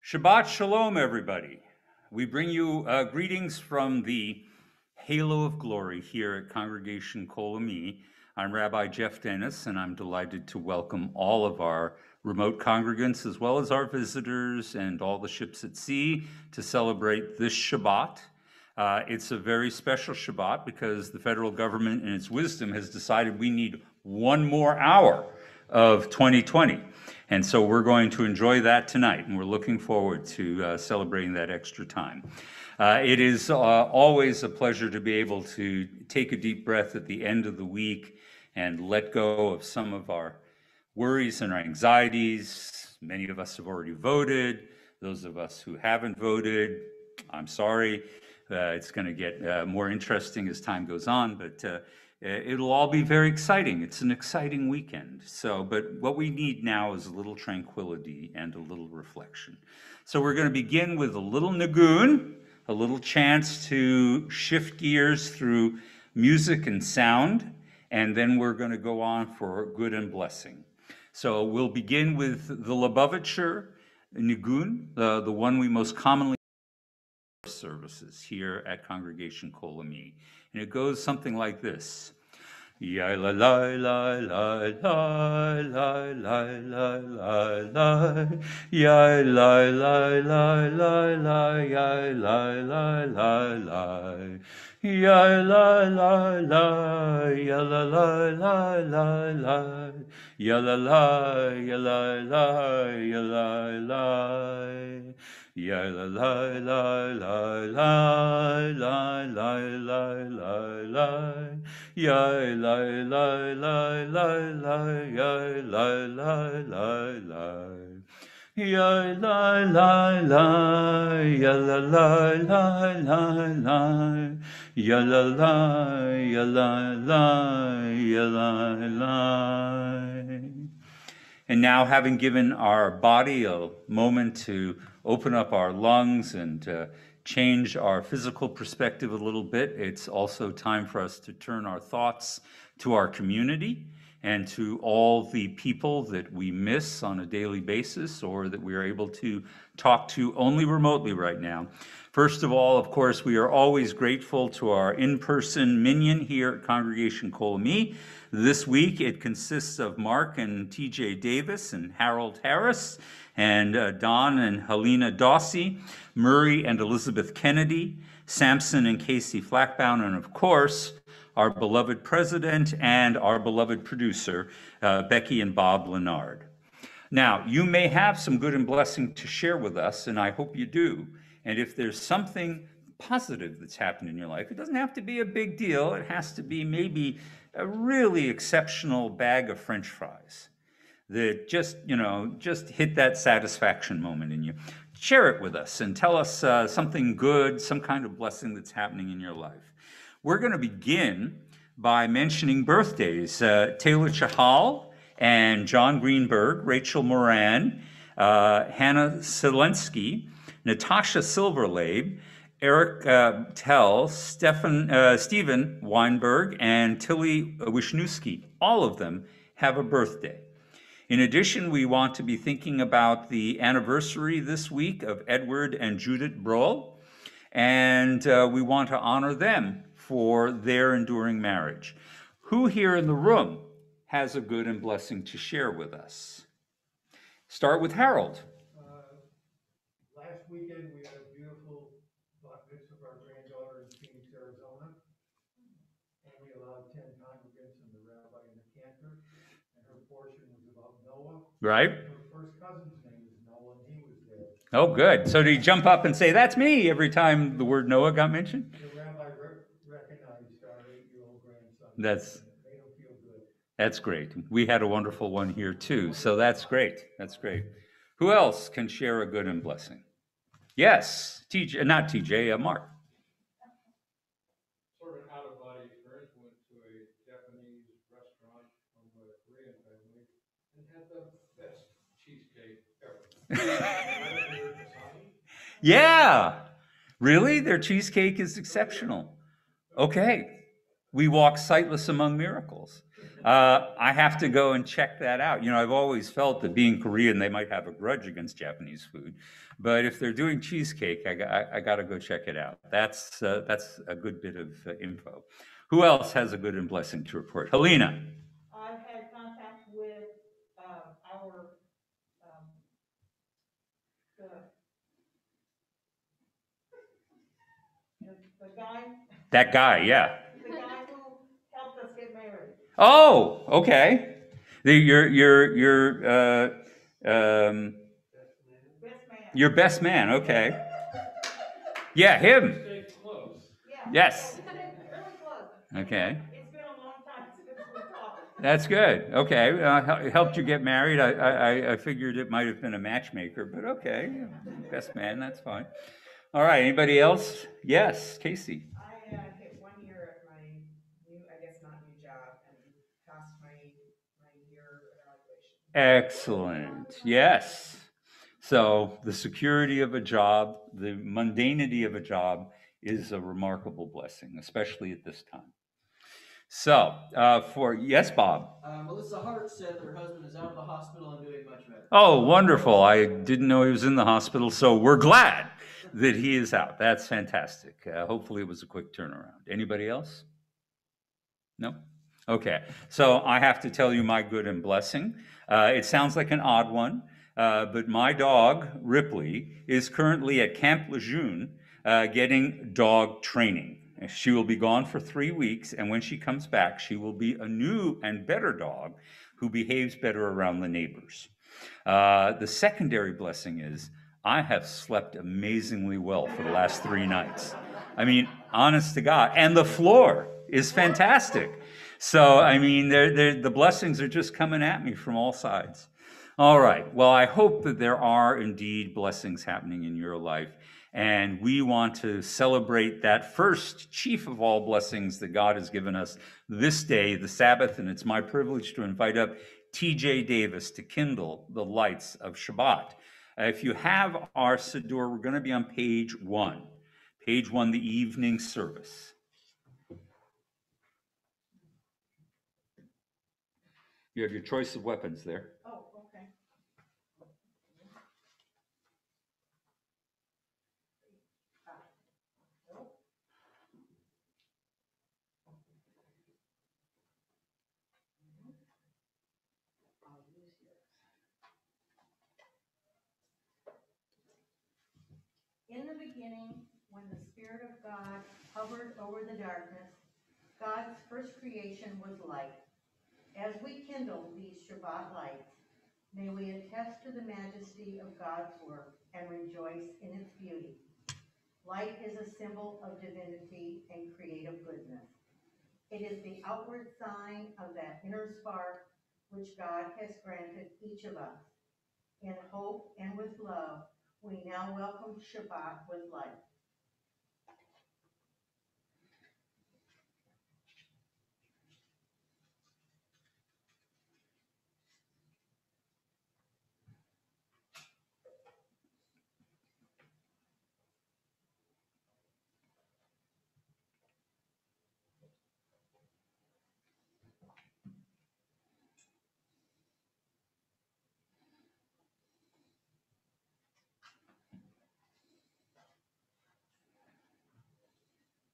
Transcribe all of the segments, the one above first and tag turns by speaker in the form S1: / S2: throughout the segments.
S1: Shabbat Shalom, everybody. We bring you greetings from the halo of glory here at Congregation Kol Ami. I'm Rabbi Jeff Dennis, and I'm delighted to welcome all of our remote congregants, as well as our visitors and all the ships at sea, to celebrate this Shabbat. It's a very special Shabbat because the federal government, in its wisdom, has decided we need one more hour of 2020. And so we're going to enjoy that tonight, and we're looking forward to celebrating that extra time. It is always a pleasure to be able to take a deep breath at the end of the week and let go of some of our worries and our anxieties. Many of us have already voted. Those of us who haven't voted, I'm sorry. It's going to get more interesting as time goes on, but it'll all be very exciting. It's an exciting weekend. But what we need now is a little tranquility and a little reflection. So we're going to begin with a little nigun, a little chance to shift gears through music and sound, and then we're going to go on for good and blessing. So we'll begin with the Lubavitcher nigun, the one we most commonly services here at Congregation Kol Ami. And it goes something like this. Ya la la la la la la la la la la ya la la la la la ya la la la la ya la la la ya la la la la la ya la la ya la la ya la la ya la la la la la la la la la la ya la la la la la ya la la la la ya la la la ya la la la la la ya la la ya la la ya la la. And now, having given our body a moment to open up our lungs and change our physical perspective a little bit, it's also time for us to turn our thoughts to our community and to all the people that we miss on a daily basis or that we are able to talk to only remotely right now. First of all, of course, we are always grateful to our in-person minyan here at Congregation Kol Ami. This week, it consists of Mark and TJ Davis and Harold Harris, and Don and Helena Dossie, Murray and Elizabeth Kennedy, Samson and Casey Flackbound, and of course, our beloved president and our beloved producer, Becky and Bob Leonard. Now, you may have some good and blessing to share with us, and I hope you do. And if there's something positive that's happened in your life, it doesn't have to be a big deal. It has to be maybe a really exceptional bag of French fries that just hit that satisfaction moment in you. Share it with us and tell us something good, some kind of blessing that's happening in your life. We're going to begin by mentioning birthdays. Taylor Chahal and John Greenberg, Rachel Moran, Hannah Selensky, Natasha Silverlabe, Eric Tell, Stephen Weinberg, and Tilly Wisniewski. All of them have a birthday. In addition, we want to be thinking about the anniversary this week of Edward and Judith Brohl, and we want to honor them for their enduring marriage. Who here in the room has a good and blessing to share with us? Start with Harold.
S2: Last weekend, we had a beautiful bat mitzvah of our granddaughter in Phoenix, Arizona. Only allowed 10 congregants and the rabbi and the cantor. And her portion was about Noah.
S1: Right.
S2: Her first cousin's name is Noah, and he was there.
S1: Oh, good. So did he jump up and say, "That's me," every time the word Noah got mentioned?
S2: The rabbi recognized our 8-year-old grandson.
S1: That's
S2: made him feel good.
S1: That's great. We had a wonderful one here too. So that's great. That's great. Who else can share a good and blessing? Yes, TJ, not TJ, Mark.
S3: Sort of an out-of-body experience. Went to a Japanese restaurant from a Korean family and had the best cheesecake ever.
S1: Yeah, really? Their cheesecake is exceptional. Okay, we walk sightless among miracles. I have to go and check that out. You know, I've always felt that being Korean, they might have a grudge against Japanese food, but if they're doing cheesecake, I got to go check it out. That's a good bit of info. Who else has a good and blessing to report? Helena.
S4: I've had contact with our the guy.
S1: That guy, yeah.
S4: The guy who helped us get married.
S1: Oh, okay. Your best man. Okay. Yeah, him.
S3: Stay close.
S4: Yeah.
S1: Yes.
S4: Really close.
S1: Okay.
S4: It's been a long time since we talked.
S1: That's good. Okay. Helped you get married. I figured it might have been a matchmaker, but okay. Best man, that's fine. All right. Anybody else? Yes, Casey.
S5: I hit 1 year at my new, I guess not new job, and passed my year evaluation.
S1: Excellent. Yes. So the security of a job, the mundanity of a job is a remarkable blessing, especially at this time. So, yes, Bob.
S6: Melissa Hart said her husband is out of the hospital and doing much better.
S1: Oh, wonderful. I didn't know he was in the hospital, so we're glad that he is out. That's fantastic. Hopefully it was a quick turnaround. Anybody else? No? Okay. So I have to tell you my good and blessing. It sounds like an odd one, but my dog, Ripley, is currently at Camp Lejeune getting dog training. She will be gone for 3 weeks, and when she comes back, she will be a new and better dog who behaves better around the neighbors. The secondary blessing is I have slept amazingly well for the last 3 nights. I mean, honest to God. And the floor is fantastic. So, I mean, the blessings are just coming at me from all sides. All right. Well, I hope that there are indeed blessings happening in your life. And we want to celebrate that first chief of all blessings that God has given us this day, the Sabbath. And it's my privilege to invite up T.J. Davis to kindle the lights of Shabbat. If you have our Siddur, we're going to be on page 1. Page 1, the evening service. You have your choice of weapons there.
S4: Oh, okay. In the beginning, when the Spirit of God hovered over the darkness, God's first creation was light. As we kindle these Shabbat lights, may we attest to the majesty of God's work and rejoice in its beauty. Light is a symbol of divinity and creative goodness. It is the outward sign of that inner spark which God has granted each of us. In hope and with love, we now welcome Shabbat with light.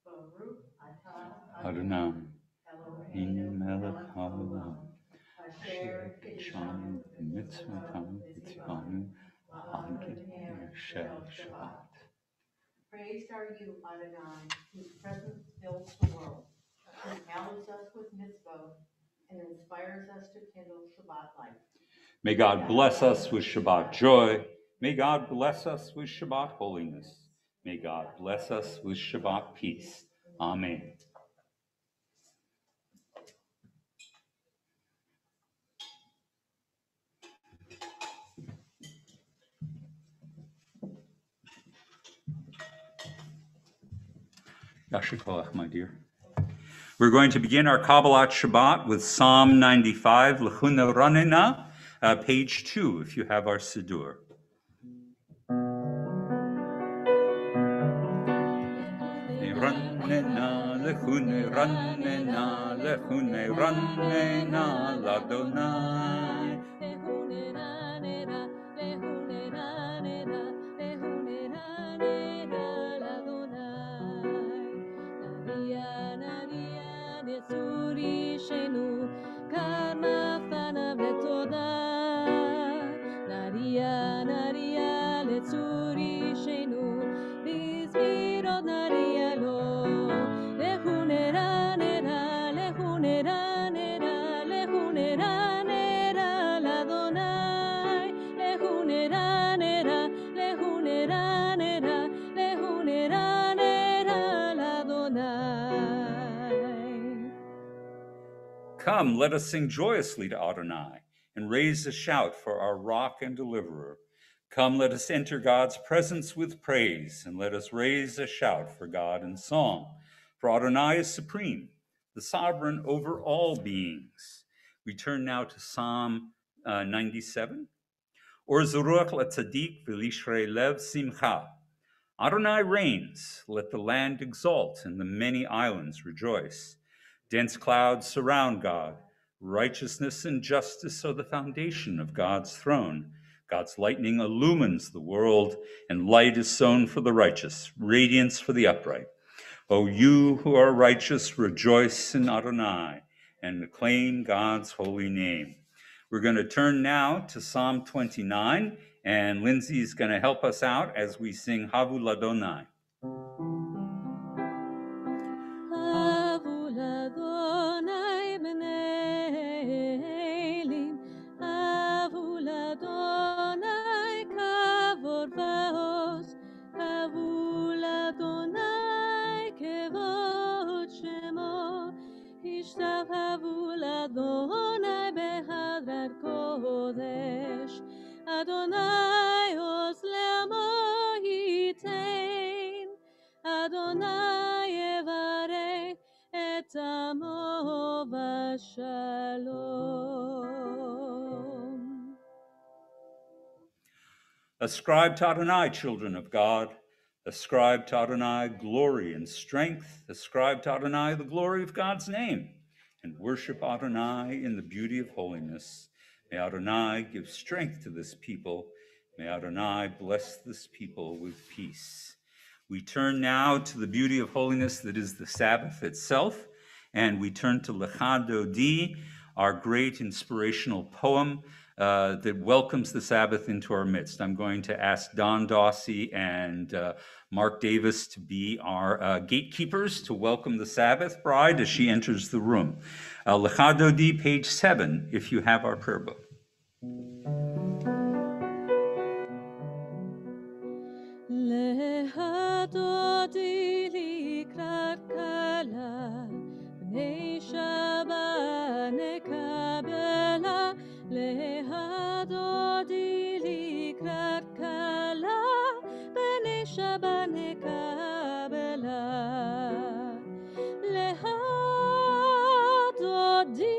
S4: Baruch atah
S1: Adonai,
S4: Eloheinu
S1: melech
S4: melech
S1: haolam,
S4: asher
S1: kiddushanu b'mitzvotav v'tzivanu
S4: v'hagim
S1: shel Shabbat.
S4: Praised are you, Adonai, whose presence fills the world, who hallows us with mitzvot and inspires us to kindle Shabbat light.
S1: May God bless us with Shabbat joy. May God bless us with Shabbat holiness. May God bless us with Shabbat peace. Amen. Yasher Koach, my dear. We're going to begin our Kabbalat Shabbat with Psalm 95, L'chuna Ranina, page 2, if you have our Siddur. ranena, lechune ranena, lechune ranena, l'Adonai. Come, let us sing joyously to Adonai and raise a shout for our rock and deliverer. Come, let us enter God's presence with praise, and let us raise a shout for God in song. For Adonai is supreme, the sovereign over all beings. We turn now to Psalm 97. Or Zeruach Latzadik v'lishrei lev simcha. Adonai reigns, let the land exult, and the many islands rejoice. Dense clouds surround God. Righteousness and justice are the foundation of God's throne. God's lightning illumines the world, and light is sown for the righteous, radiance for the upright. O you who are righteous, rejoice in Adonai and acclaim God's holy name. We're going to turn now to Psalm 29, and Lindsay's going to help us out as we sing Havu Ladonai.
S7: Adonai os le'amo yitain, Adonai yevarech et amo v'shalom.
S1: Ascribe to Adonai, children of God. Ascribe to Adonai glory and strength. Ascribe to Adonai the glory of God's name. And worship Adonai in the beauty of holiness. May Adonai give strength to this people. May Adonai bless this people with peace. We turn now to the beauty of holiness that is the Sabbath itself. And we turn to Lecha Dodi, our great inspirational poem that welcomes the Sabbath into our midst. I'm going to ask Don Dawsey and Mark Davis to be our gatekeepers to welcome the Sabbath bride as she enters the room. Lecha Dodi, page 7, if you have our prayer book.
S7: Lecha Dodi likrat kala, bnei Shabbat nekabela. Lecha Dodi likrat kala, bnei Shabbat nekabela. Lecha Dodi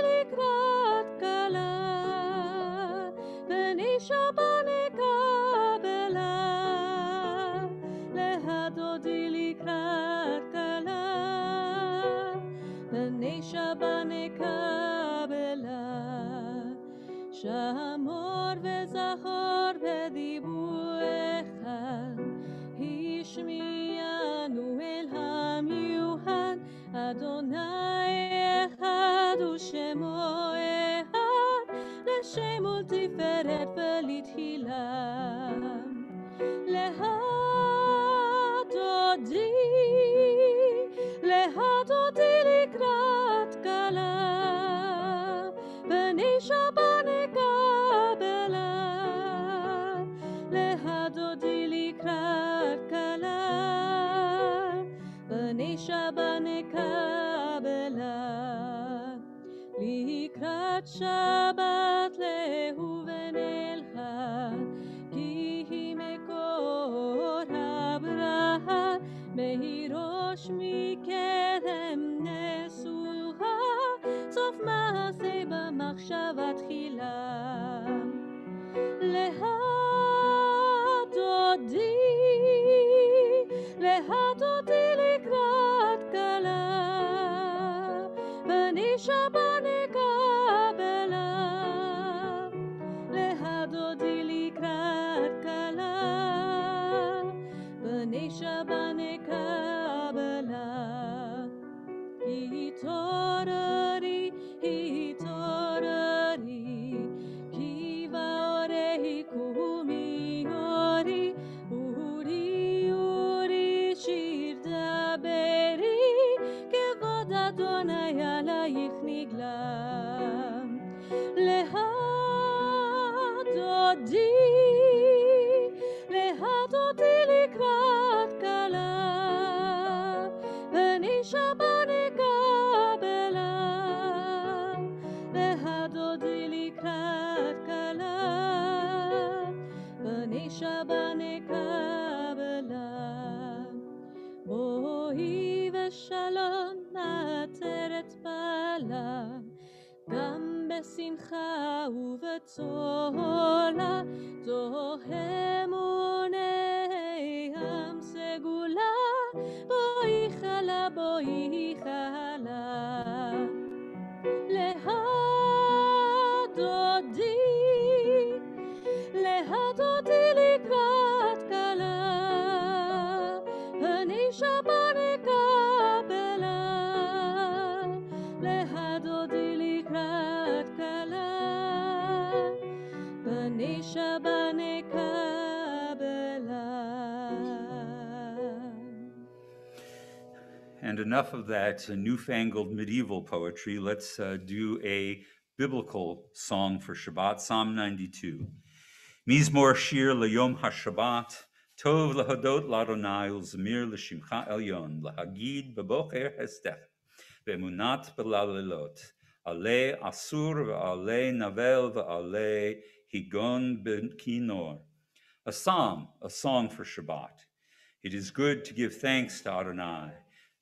S7: likrat kala, bnei Shabbat nekabela. Lecha Dodi likrat kala, bnei Shabbat nekabela. Shamor וזכור בדיבור אחד, השמיענו אל המיוחד. אדוני אחד ושמו אחד, לשם ולתפארת ולתהילה. Lecha Dodi likrat kala, bnei Shabbat nekabela. Lecha Dodi likrat kala, bnei Shabbat nekabela. Likrat Shabbat lehu v'nelcha, ki hi mekor habraha, mehirosh mikedem nesuha, sof maaseh b'machshava tchila. Lecha Dodi להט אותי לקראת כלה, בנישה בנקבלה. להט אותי לקראת כלה, בנישה בנקבלה. התעוררי, התעוררי, כי באורי קומי אורי, אורי, אורי, שיר דברי, כבוד אדוני עלייך נגלה. להט אותי, להט אותי לקראת כלה, בנישה בנקבלה. להט אותי לקראת כלה, בנישה בנקבלה. בואי ושלום נעטרת בעלה, גם בשמחה ובצהלה, תוהמוני עם סגולה, בואי חלה, בואי חלה. להט אותי, להט אותי לקראת כלה, בנישה בנקבלה. להט אותי לקראת כלה, בנישה בנקבלה.
S1: And enough of that newfangled medieval poetry. Let's do a biblical song for Shabbat, Psalm 92. Mizmor shir leyom hashabbat, tov lahadot ladonai ulzamir l'shimcha elyon, lahagid bebocher hestech, ve'emunat belalelot, ale asur ve'ale navel ve'ale higon benkinor. A psalm, a song for Shabbat. It is good to give thanks to Adonai,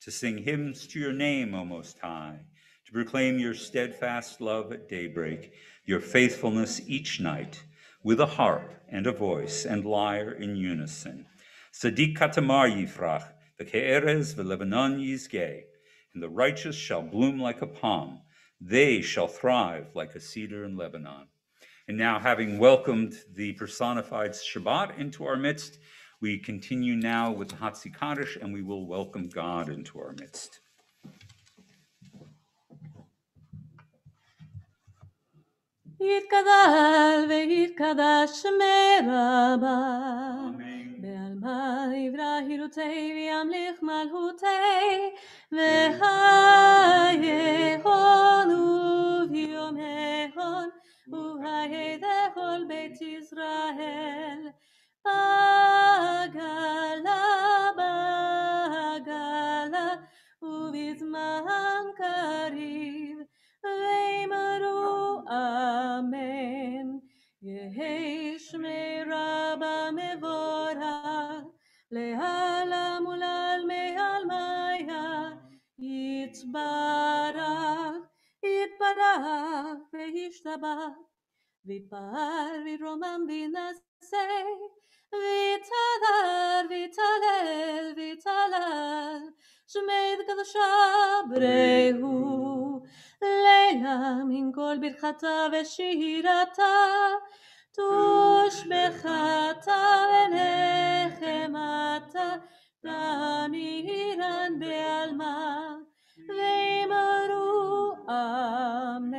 S1: to sing hymns to your name, O Most High, to proclaim your steadfast love at daybreak, your faithfulness each night, with a harp and a voice and lyre in unison. Sadiq katamar yifrach, v'ke'erez v'Lebanon yizgeh, and the righteous shall bloom like a palm, they shall thrive like a cedar in Lebanon. And now, having welcomed the personified Shabbat into our midst, we continue now with the Hatzi Kaddish, and we will welcome God into our midst.
S7: יתגדל ויתקדש שמי רבה, בעלמא יברא הילותי וימליך מלכותי, והייהון וביומהון והיה לכל בית ישראל. בעגלה בעגלה ובזמן קריב, ואמרו אמן. יהי שמי רבה מבורך, לעלם ולעלמי עלמיה. יתברך, יתברך וישתבח, ויתפאר וירומם וינשא, ויתהלל ויתהלל ויתהלל, שמי קדושה בריהו. לילה מן כל ברכתה ושירתה, תושבחתה ונחמתה, תמירן בעלמה, ואמרו אמן.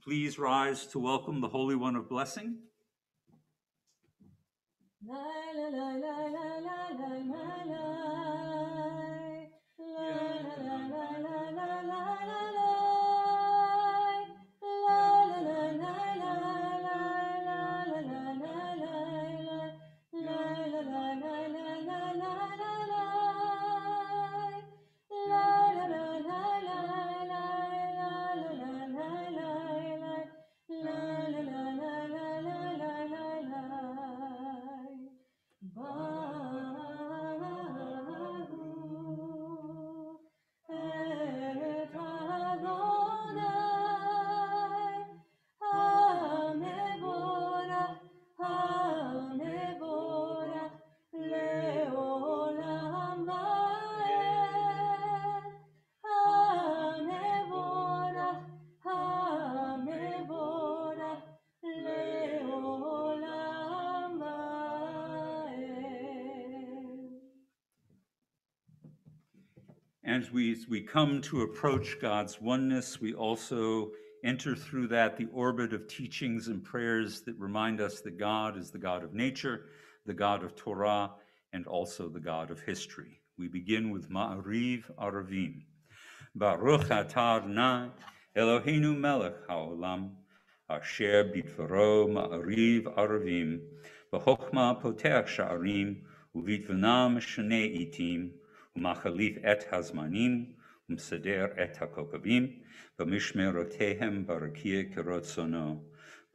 S1: Please rise to welcome the Holy One of Blessing.
S7: Bye.
S1: As we come to approach God's oneness, we also enter through that the orbit of teachings and prayers that remind us that God is the God of nature, the God of Torah, and also the God of history. We begin with Ma'ariv Aravim. Baruch atah Adonai, Eloheinu melech haolam, asher bidvaro Ma'ariv Aravim, b'chokma poteach sha'arim, u'bitvanam shnei itim, u'machalif et hazmanim, u'mseder et hakokabim, b'mishmerotehem barakia kerotzono,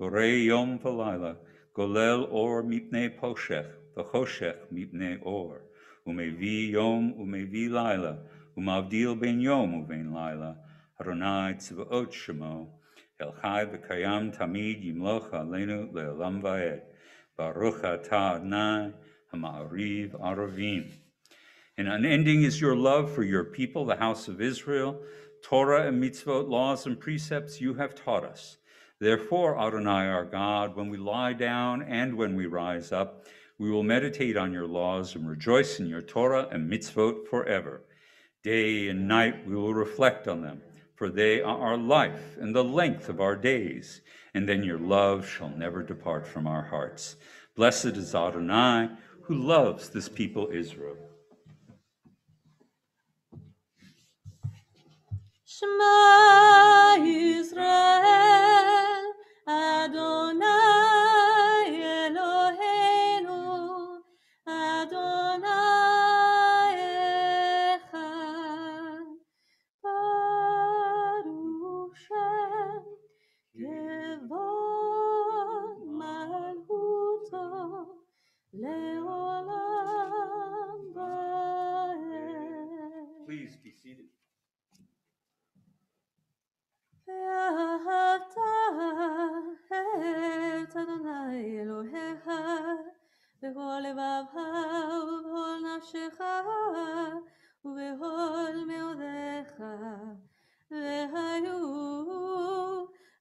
S1: borei yom v'layla, golel or mipnei poshech, v'choshech mipnei or, u'mevi yom u'mevi layla, umavdil ben yom uven laila, Adonai tzvaot shemo, el chai v'kayam tamid yimloch aleinu le'olam va'ed, Baruch atah Adonai ha'ma'ariv aravim. And unending is your love for your people, the house of Israel. Torah and mitzvot, laws and precepts you have taught us. Therefore, Adonai our God, when we lie down and when we rise up, we will meditate on your laws and rejoice in your Torah and mitzvot forever. Day and night we will reflect on them, for they are our life and the length of our days, and then your love shall never depart from our hearts. Blessed is Adonai, who loves this people Israel.
S7: Shema Yisrael, Adonai Eloheinu, Adonai Echad. Baruch Shem, Kevod Malchuto, Leolam Vaed.
S1: Please be seated.
S7: ואהבת את אדוני אלוהיך בכל לבבך ובכל נפשך ובכל מאודיך, והיו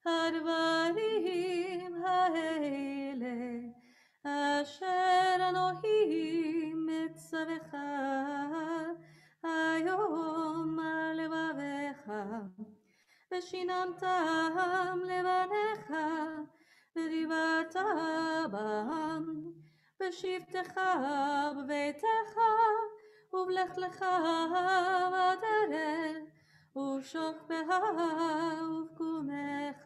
S7: הדברים האלה אשר אנוכי מצווך היום על לבביך, ושיננתם לבניך, ודיברת בם, בשבתך בביתך, ובלכתך בדרך, ובשוכבך ובקומך,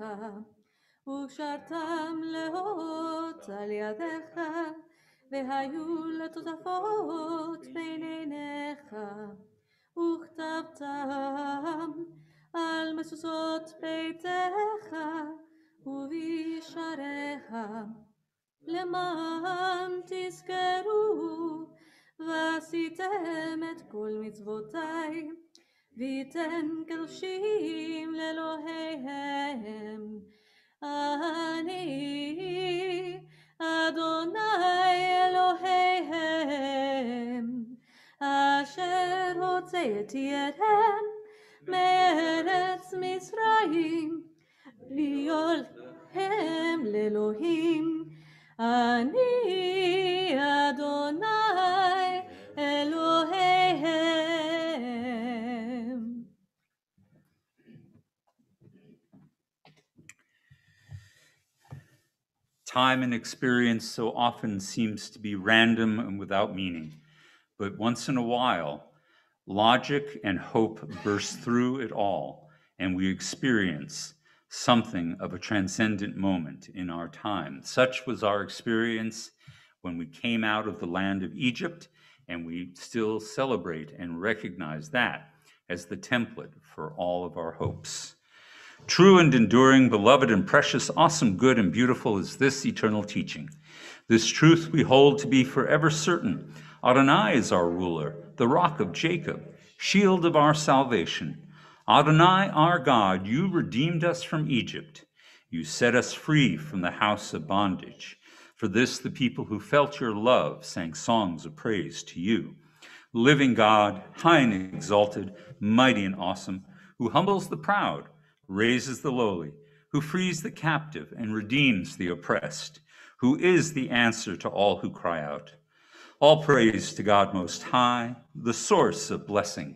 S7: וקשרתם לאות על ידיך, והיו לטוטפות בין עיניך, וכתבתם על משושות ביתך ובישעריך, למען תזכרו ועשיתם את כל מצוותיי, וייתן קדושים לאלוהיהם. אני אדוני אלוהיהם, אשר הוצאתי אתכם מארץ מצרים, להיות הם לאלוהים. אני אדוני אלוהיהם.
S1: Time and experience so often seems to be random and without meaning, but once in a while, logic and hope burst through it all, and we experience something of a transcendent moment in our time. Such was our experience when we came out of the land of Egypt, and we still celebrate and recognize that as the template for all of our hopes. True and enduring, beloved and precious, awesome, good, and beautiful is this eternal teaching. This truth we hold to be forever certain. Adonai is our ruler, the rock of Jacob, shield of our salvation. Adonai, our God, you redeemed us from Egypt. You set us free from the house of bondage. For this, the people who felt your love sang songs of praise to you. Living God, high and exalted, mighty and awesome, who humbles the proud, raises the lowly, who frees the captive and redeems the oppressed, who is the answer to all who cry out. All praise to God Most High, the source of blessing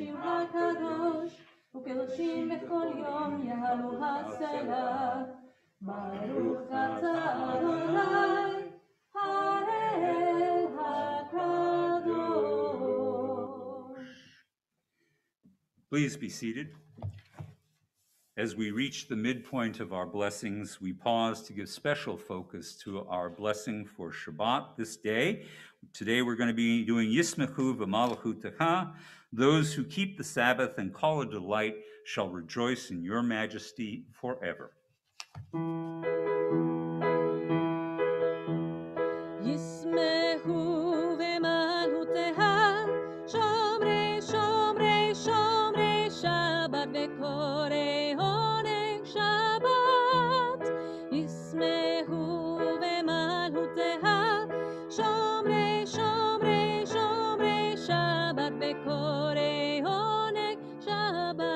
S7: שם הקדוש, וקדושים בכל יום יעלו הסלע. ברוך אתה אדוני, האל הקדוש.
S1: Please be seated. As we reach the midpoint of our blessings, we pause to give special focus to our blessing for Shabbat this day. Today we're going to be doing Yismechu v'malchutecha. Those who keep the Sabbath and call it delight shall rejoice in your majesty forever.
S7: ישמחו במלכותיה, שומרי שומרי שומרי שבת וקוראי עונג שבת. ישמחו במלכותיה, שומרי שומרי שומרי שבת וקוראי עונג שבת.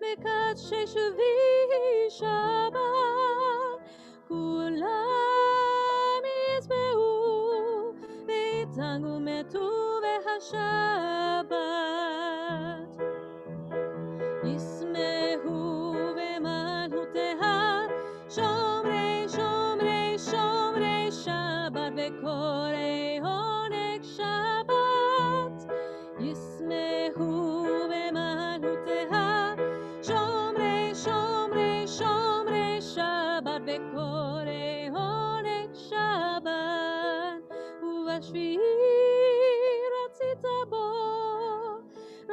S7: מקדשי שבי שבת, כולם יצבעו ויתענגו מטובי השבת. ישמחו במלכותיה, שומרי שומרי שומרי שבת וקוראי עונג שבת. ישמחו במלכותיה, שומרי שומרי שומרי שבת וקוראי עונג שבת. ובשביעי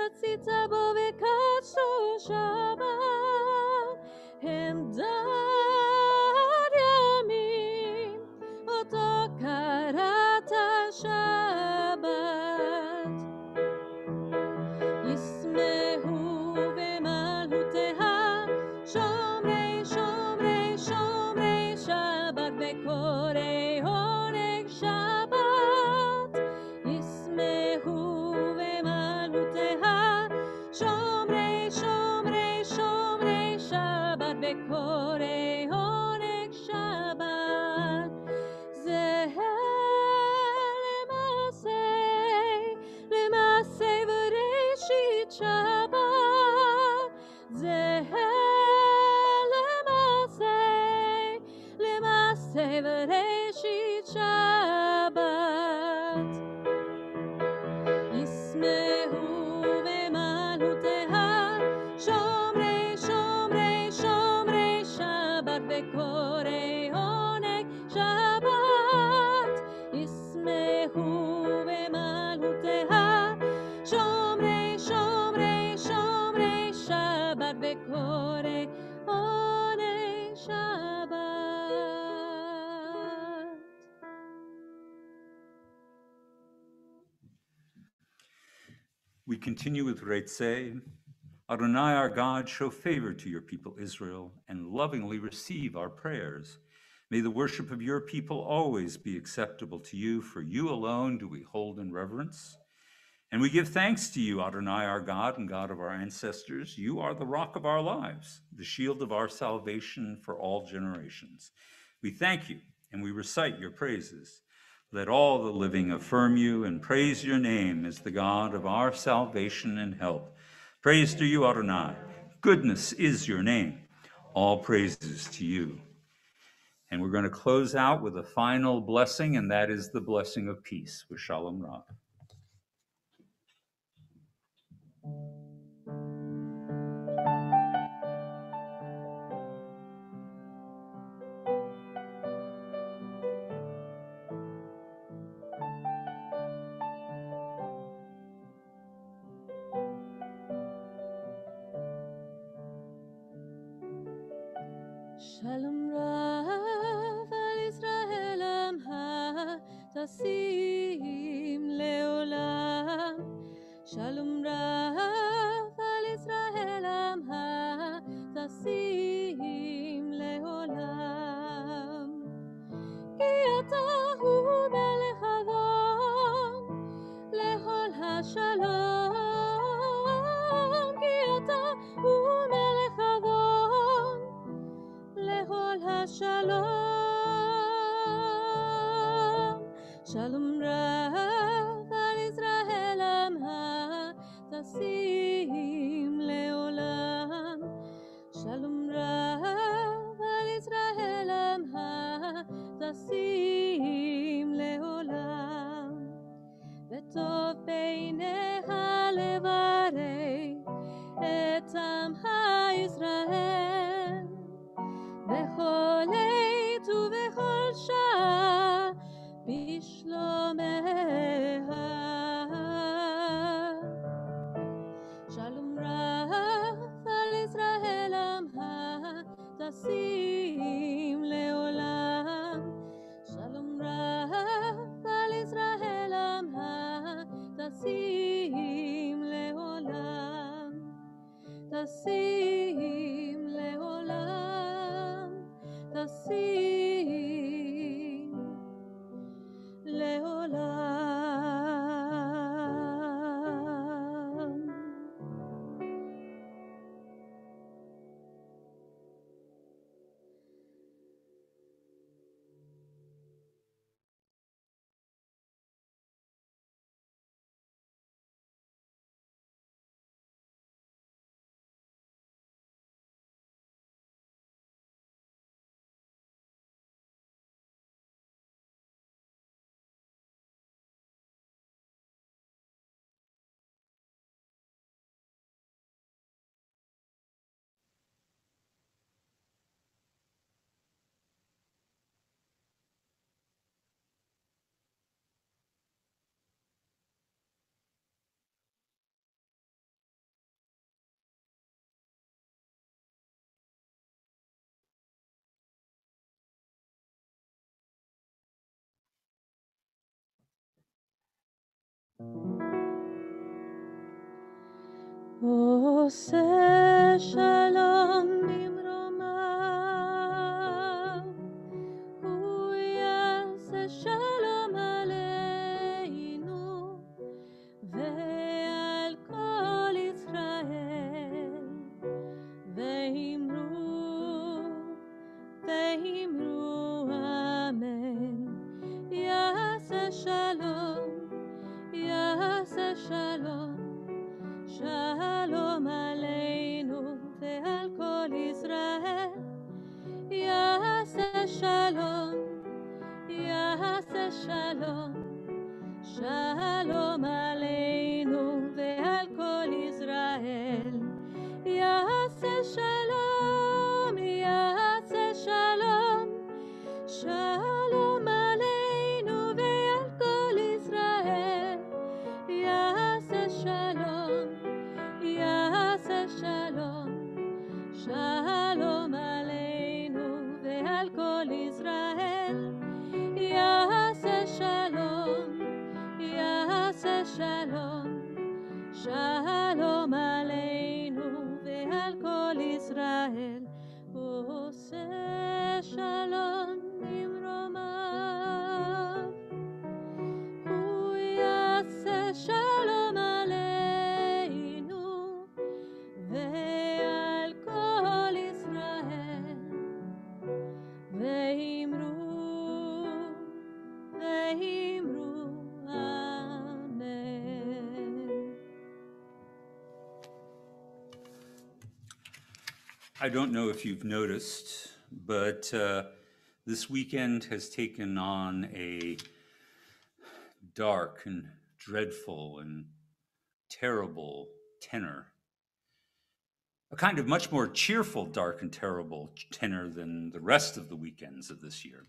S7: רצית בו וקדשו שבת. הם דד ימים אותו קראת שבת. ישמחו במלכותיה, שומרי שומרי שומרי שבת וקוראי עונג שבת. ישמחו במלכותיה, שומרי שומרי שומרי שבת וקוראי עונג שבת. זה למעשה בראשית שבת. זה למעשה בראשית שבת. ישמחו במלכותיה, שומרי שומרי שומרי שבת וקוראי עונג שבת. ישמחו במלכותיה, שומרי שומרי שומרי שבת וקוראי עונג שבת.
S1: We continue with Reitzeh. Adonai, our God, show favor to your people Israel and lovingly receive our prayers. May the worship of your people always be acceptable to you, for you alone do we hold in reverence. And we give thanks to you, Adonai, our God and God of our ancestors. You are the rock of our lives, the shield of our salvation for all generations. We thank you and we recite your praises. Let all the living affirm you and praise your name as the God of our salvation and help. Praise to you, Adonai. Goodness is your name. All praises to you. And we're going to close out with a final blessing, and that is the blessing of peace with Shalom Rav.
S7: שלום רב על ישראל עמך תשים לעולם. שלום רב על ישראל עמך תשים לעולם. כי אתה הוא מלך אדון לכל השלום. כי אתה הוא מלך אדון לכל השלום. Shalom Rav al Israel Amha Tasim Leolam. Shalom Rav al Israel Amha Tasim Leolam. V'tov beinecha levarei et Amha Israel. Bechol עת ובכל שעה בשלומך. שלום רב על ישראל עמך תשים לעולם. שלום רב על ישראל עמך תשים לעולם. תשים לעולם. תשים לעולם. עושה שלום במרומיו, הוא יעשה שלום עלינו ועל כל ישראל. ואמרו אמן. יעשה שלום, יעשה שלום, שלום עלינו ועל כל ישראל. יעשה שלום, יעשה שלום, שלום עלינו ועל כל ישראל. יעשה שלום, יעשה שלום, שלום עלינו ועל כל ישראל. יעשה שלום, יעשה שלום, שלום עלינו ועל כל ישראל. יעשה שלום, יעשה שלום, שלום עלינו ועל כל ישראל. עושה שלום במרומיו, הוא יעשה שלום עלינו ועל כל ישראל. ואמרו אמן.
S1: I don't know if you've noticed, but this weekend has taken on a dark and dreadful and terrible tenor. A kind of much more cheerful, dark, and terrible tenor than the rest of the weekends of this year.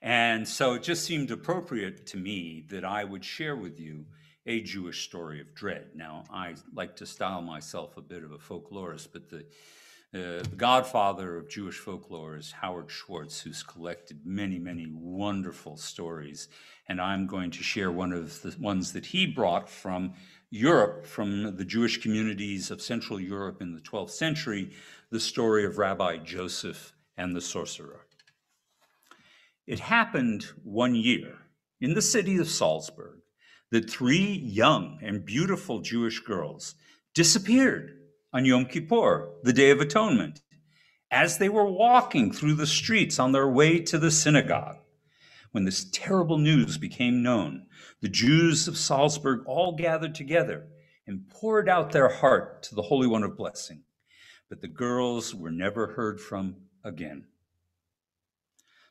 S1: And so it just seemed appropriate to me that I would share with you a Jewish story of dread. Now, I like to style myself a bit of a folklorist, but the godfather of Jewish folklore is Howard Schwartz, who's collected many, many wonderful stories. And I'm going to share one of the ones that he brought from Europe, from the Jewish communities of Central Europe in the 12th century, the story of Rabbi Joseph and the sorcerer. It happened one year in the city of Salzburg that 3 young and beautiful Jewish girls disappeared on Yom Kippur, the Day of Atonement, as they were walking through the streets on their way to the synagogue. when this terrible news became known, the Jews of Salzburg all gathered together and poured out their heart to the Holy One of Blessing. But the girls were never heard from again.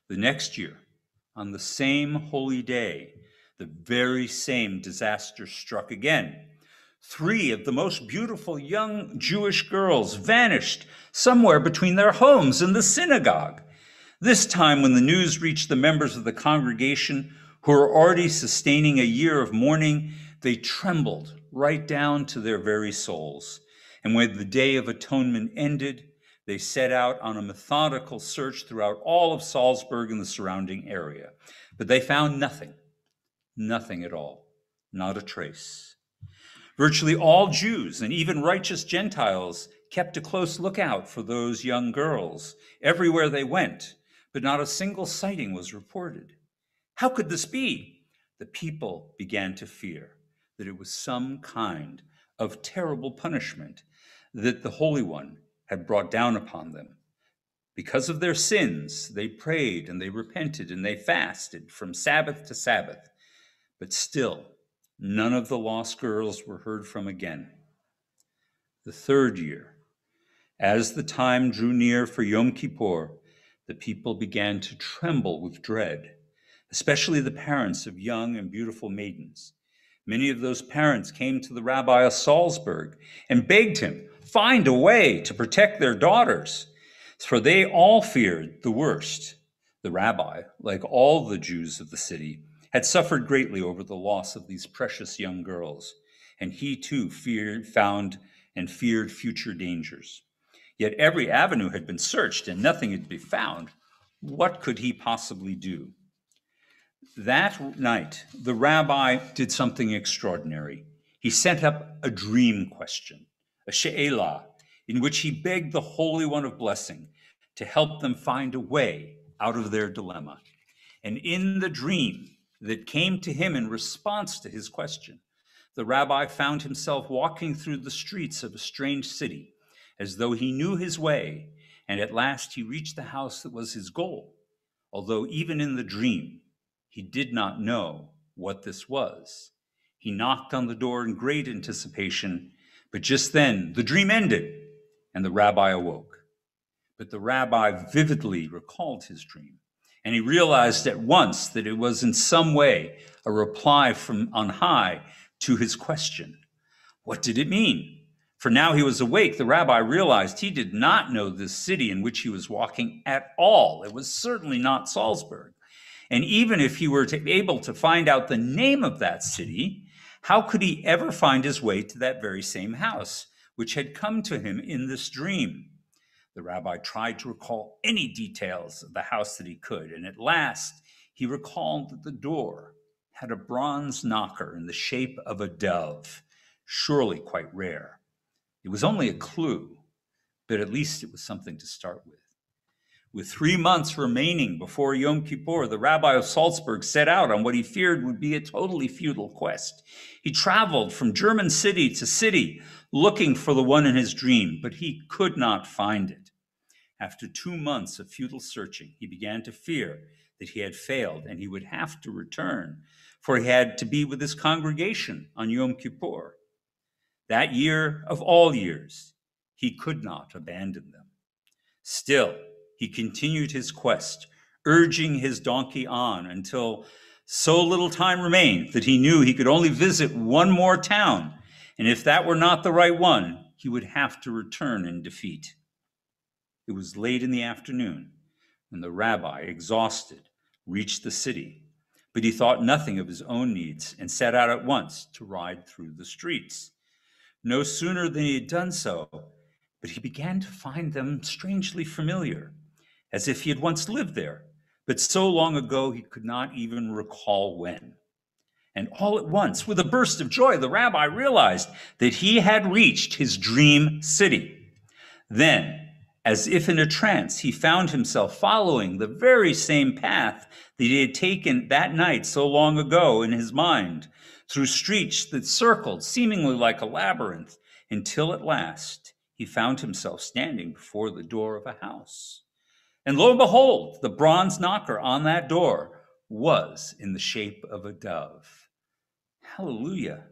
S1: The next year, on the same holy day, the very same disaster struck again. 3 of the most beautiful young Jewish girls vanished somewhere between their homes and the synagogue. This time, when the news reached the members of the congregation who were already sustaining a year of mourning, they trembled right down to their very souls. And when the Day of Atonement ended, they set out on a methodical search throughout all of Salzburg and the surrounding area. But they found nothing at all, not a trace. Virtually all Jews and even righteous Gentiles kept a close lookout for those young girls everywhere they went, but not a single sighting was reported. How could this be? The people began to fear that it was some kind of terrible punishment that the Holy One had brought down upon them. Because of their sins, they prayed and they repented and they fasted from Sabbath to Sabbath. But still, none of the lost girls were heard from again. The 3rd year, as the time drew near for Yom Kippur, the people began to tremble with dread, especially the parents of young and beautiful maidens. Many of those parents came to the rabbi of Salzburg and begged him, find a way to protect their daughters, for they all feared the worst. The rabbi, like all the Jews of the city, had suffered greatly over the loss of these precious young girls, and he too feared future dangers. Yet every avenue had been searched and nothing had been found. What could he possibly do? That night, the rabbi did something extraordinary. He sent up a dream question, a she'elah, in which he begged the Holy One of Blessing to help them find a way out of their dilemma. And in the dream that came to him in response to his question, the rabbi found himself walking through the streets of a strange city, as though he knew his way, and at last he reached the house that was his goal, although even in the dream, he did not know what this was. He knocked on the door in great anticipation, but just then the dream ended and the rabbi awoke. But the rabbi vividly recalled his dream, and he realized at once that it was in some way a reply from on high to his question. What did it mean? For now he was awake, the rabbi realized he did not know this city in which he was walking at all. It was certainly not Salzburg. And even if he were able to find out the name of that city, how could he ever find his way to that very same house, which had come to him in this dream? The rabbi tried to recall any details of the house that he could, and at last he recalled that the door had a bronze knocker in the shape of a dove, surely quite rare. It was only a clue, but at least it was something to start with. With 3 months remaining before Yom Kippur, the rabbi of Salzburg set out on what he feared would be a totally futile quest. He traveled from German city to city, looking for the one in his dream, but he could not find it. After 2 months of futile searching, he began to fear that he had failed and he would have to return, for he had to be with his congregation on Yom Kippur. That year of all years, he could not abandon them. Still, he continued his quest, urging his donkey on until so little time remained that he knew he could only visit one more town, and if that were not the right one, he would have to return in defeat. It was late in the afternoon when the rabbi, exhausted, reached the city, but he thought nothing of his own needs and set out at once to ride through the streets. No sooner than he had done so, but he began to find them strangely familiar, as if he had once lived there, but so long ago he could not even recall when. And all at once, with a burst of joy, the rabbi realized that he had reached his dream city. Then, as if in a trance, he found himself following the very same path that he had taken that night so long ago in his mind, through streets that circled seemingly like a labyrinth, until at last he found himself standing before the door of a house. And lo and behold, the bronze knocker on that door was in the shape of a dove. Hallelujah.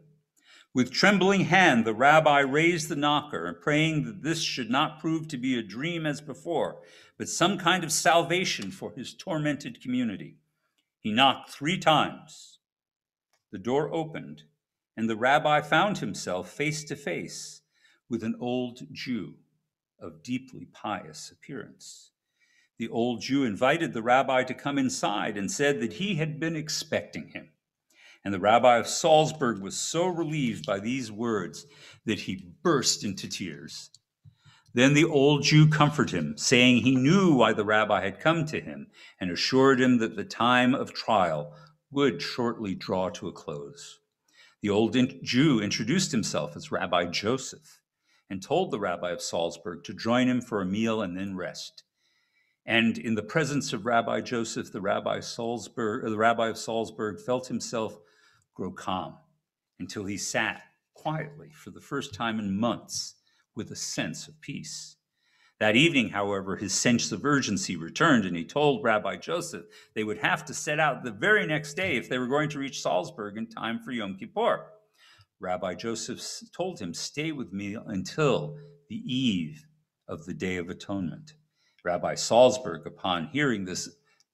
S1: With trembling hand, the rabbi raised the knocker, praying that this should not prove to be a dream as before, but some kind of salvation for his tormented community. He knocked 3 times. The door opened, and the rabbi found himself face to face with an old Jew of deeply pious appearance. The old Jew invited the rabbi to come inside and said that he had been expecting him. And the rabbi of Salzburg was so relieved by these words that he burst into tears. Then the old Jew comforted him, saying he knew why the rabbi had come to him, and assured him that the time of trial would shortly draw to a close. The old Jew introduced himself as Rabbi Joseph and told the rabbi of Salzburg to join him for a meal and then rest. And in the presence of Rabbi Joseph, the rabbi of Salzburg felt himself grow calm until he sat quietly for the first time in months with a sense of peace. That evening, however, his sense of urgency returned, and he told Rabbi Joseph they would have to set out the very next day if they were going to reach Salzburg in time for Yom Kippur. Rabbi Joseph told him, "Stay with me until the eve of the Day of Atonement." Rabbi Salzburg, upon hearing this,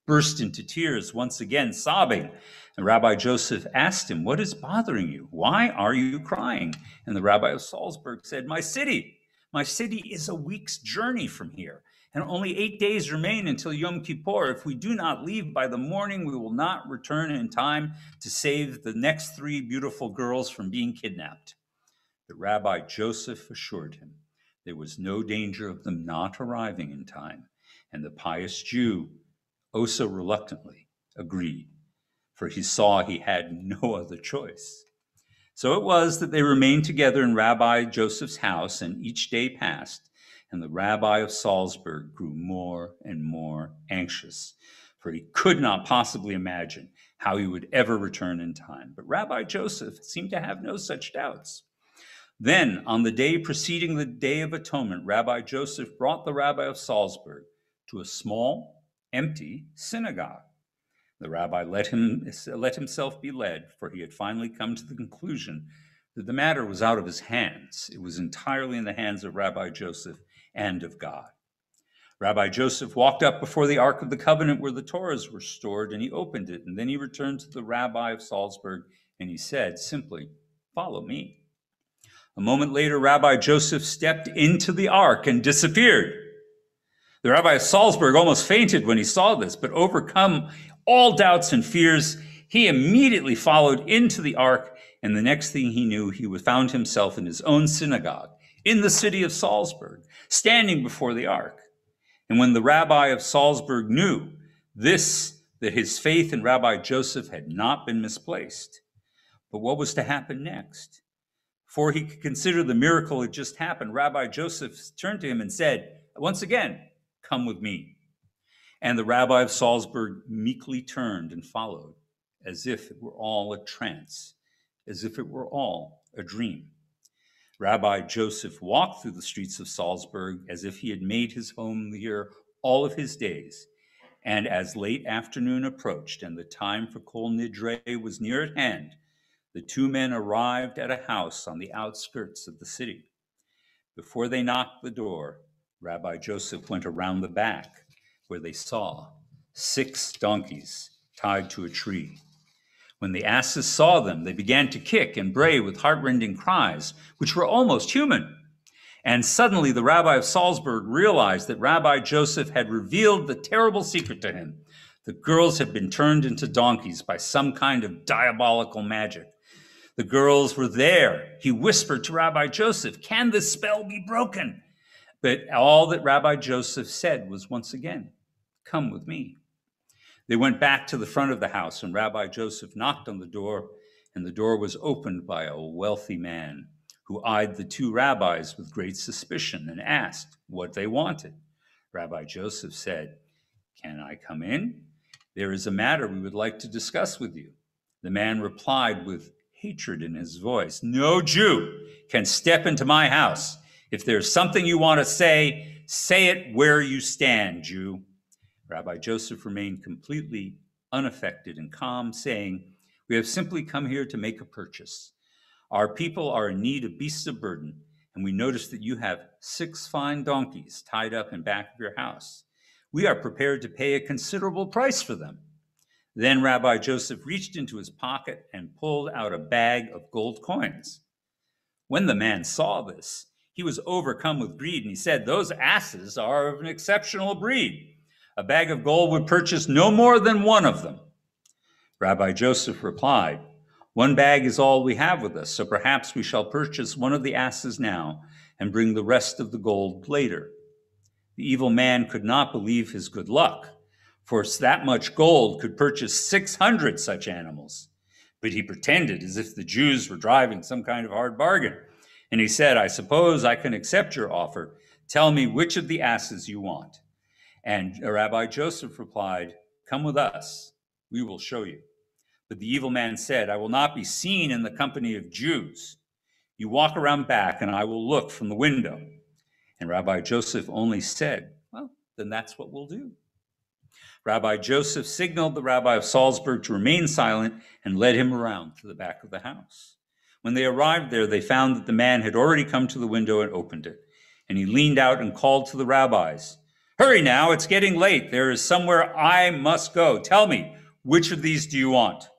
S1: burst into tears, once again sobbing. And Rabbi Joseph asked him, "What is bothering you? Why are you crying?" And the rabbi of Salzburg said, My city is a week's journey from here, and only 8 days remain until Yom Kippur. If we do not leave by the morning, we will not return in time to save the next 3 beautiful girls from being kidnapped." But Rabbi Joseph assured him there was no danger of them not arriving in time, and the pious Jew, oh so reluctantly, agreed, for he saw he had no other choice. So it was that they remained together in Rabbi Joseph's house, and each day passed, and the rabbi of Salzburg grew more and more anxious, for he could not possibly imagine how he would ever return in time. But Rabbi Joseph seemed to have no such doubts. Then, on the day preceding the Day of Atonement, Rabbi Joseph brought the rabbi of Salzburg to a small, empty synagogue. The rabbi let himself be led, for he had finally come to the conclusion that the matter was out of his hands. It was entirely in the hands of Rabbi Joseph and of God. Rabbi Joseph walked up before the Ark of the Covenant where the Torahs were stored, and he opened it. And then he returned to the rabbi of Salzburg, and he said simply, "Follow me." A moment later, Rabbi Joseph stepped into the ark and disappeared. The rabbi of Salzburg almost fainted when he saw this, but overcome all doubts and fears, he immediately followed into the ark, and the next thing he knew, he found himself in his own synagogue in the city of Salzburg, standing before the ark. And when the rabbi of Salzburg knew this, that his faith in Rabbi Joseph had not been misplaced. But what was to happen next? Before he could consider the miracle that just happened, Rabbi Joseph turned to him and said, once again, "Come with me." And the rabbi of Salzburg meekly turned and followed, as if it were all a trance, as if it were all a dream. Rabbi Joseph walked through the streets of Salzburg as if he had made his home here all of his days. And as late afternoon approached and the time for Kol Nidre was near at hand, the 2 men arrived at a house on the outskirts of the city. Before they knocked the door, Rabbi Joseph went around the back, where they saw 6 donkeys tied to a tree. When the asses saw them, they began to kick and bray with heartrending cries, which were almost human. And suddenly the rabbi of Salzburg realized that Rabbi Joseph had revealed the terrible secret to him. The girls had been turned into donkeys by some kind of diabolical magic. The girls were there. He whispered to Rabbi Joseph, "Can this spell be broken?" But all that Rabbi Joseph said was once again, "Come with me." They went back to the front of the house, and Rabbi Joseph knocked on the door, and the door was opened by a wealthy man who eyed the 2 rabbis with great suspicion and asked what they wanted. Rabbi Joseph said, "Can I come in? There is a matter we would like to discuss with you." The man replied with hatred in his voice, "No Jew can step into my house. If there's something you want to say it where you stand, Jew." Rabbi Joseph remained completely unaffected and calm, saying, "We have simply come here to make a purchase. Our people are in need of beasts of burden, and we notice that you have 6 fine donkeys tied up in back of your house. We are prepared to pay a considerable price for them." Then Rabbi Joseph reached into his pocket and pulled out a bag of gold coins. When the man saw this, he was overcome with greed, and he said, "Those asses are of an exceptional breed. A bag of gold would purchase no more than one of them." Rabbi Joseph replied, "One bag is all we have with us, so perhaps we shall purchase one of the asses now and bring the rest of the gold later." The evil man could not believe his good luck, for that much gold could purchase 600 such animals. But he pretended as if the Jews were driving some kind of hard bargain. And he said, "I suppose I can accept your offer. Tell me which of the asses you want." And Rabbi Joseph replied, "Come with us. We will show you." But the evil man said, "I will not be seen in the company of Jews. You walk around back, and I will look from the window." And Rabbi Joseph only said, "Well, then that's what we'll do." Rabbi Joseph signaled the rabbi of Salzburg to remain silent and led him around to the back of the house. When they arrived there, they found that the man had already come to the window and opened it. And he leaned out and called to the rabbis, "Hurry now, it's getting late. There is somewhere I must go. Tell me, which of these do you want?"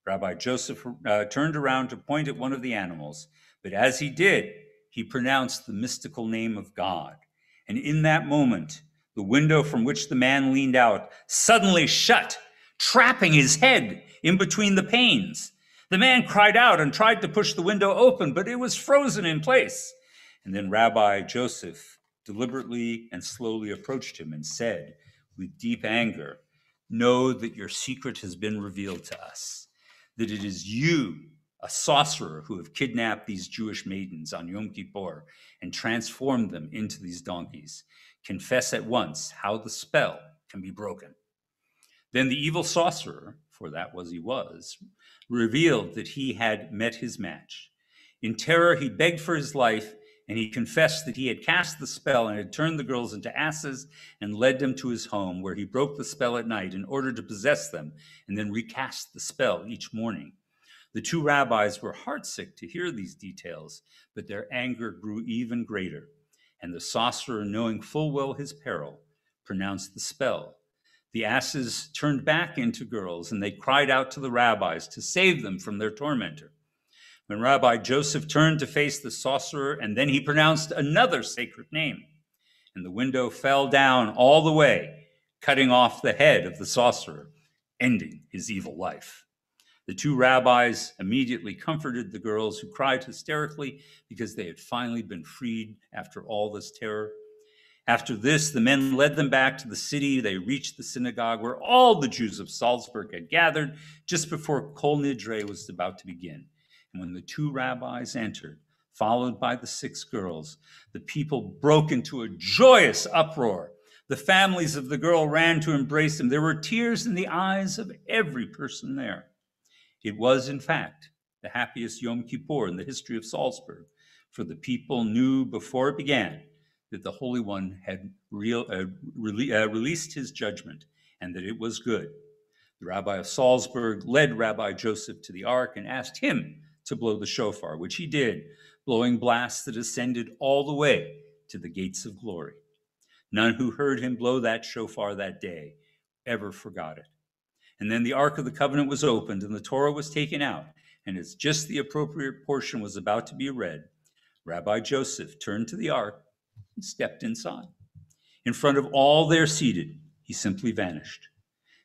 S1: Rabbi Joseph turned around to point at one of the animals, but as he did, he pronounced the mystical name of God. And in that moment, the window from which the man leaned out suddenly shut, trapping his head in between the panes. The man cried out and tried to push the window open, but it was frozen in place. And then Rabbi Joseph deliberately and slowly approached him and said with deep anger, "Know that your secret has been revealed to us, that it is you, a sorcerer, who have kidnapped these Jewish maidens on Yom Kippur and transformed them into these donkeys. Confess at once how the spell can be broken." Then the evil sorcerer, for that was he was, revealed that he had met his match. In terror, he begged for his life, and he confessed that he had cast the spell and had turned the girls into asses and led them to his home, where he broke the spell at night in order to possess them and then recast the spell each morning. The 2 rabbis were heartsick to hear these details, but their anger grew even greater. And the sorcerer, knowing full well his peril, pronounced the spell. The asses turned back into girls, and they cried out to the rabbis to save them from their tormentor. When Rabbi Joseph turned to face the sorcerer, and then he pronounced another sacred name, and the window fell down all the way, cutting off the head of the sorcerer, ending his evil life. The 2 rabbis immediately comforted the girls, who cried hysterically because they had finally been freed after all this terror. After this, the men led them back to the city. They reached the synagogue where all the Jews of Salzburg had gathered just before Kol Nidre was about to begin. And when the 2 rabbis entered, followed by the 6 girls, the people broke into a joyous uproar. The families of the girl ran to embrace them. There were tears in the eyes of every person there. It was, in fact, the happiest Yom Kippur in the history of Salzburg, for the people knew before it began that the Holy One had released his judgment and that it was good. The rabbi of Salzburg led Rabbi Joseph to the ark and asked him to blow the shofar, which he did, blowing blasts that ascended all the way to the gates of glory. None who heard him blow that shofar that day ever forgot it. And then the Ark of the Covenant was opened, and the Torah was taken out, and as just the appropriate portion was about to be read, Rabbi Joseph turned to the Ark and stepped inside. In front of all there seated, he simply vanished.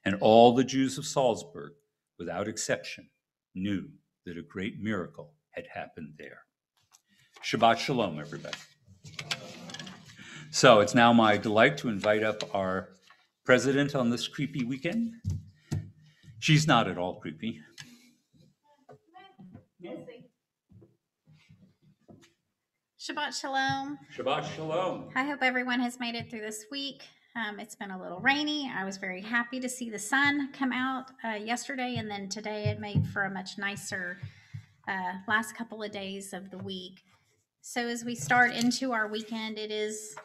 S1: And all the Jews of Salzburg, without exception, knew that a great miracle had happened there. Shabbat Shalom, everybody. So it's now my delight to invite up our president on this creepy weekend. She's not at all creepy.
S8: Shabbat Shalom.
S1: Shabbat Shalom.
S8: I hope everyone has made it through this week. It's been a little rainy. I was very happy to see the sun come out yesterday, and then today it made for a much nicer last couple of days of the week. So as we start into our weekend, it is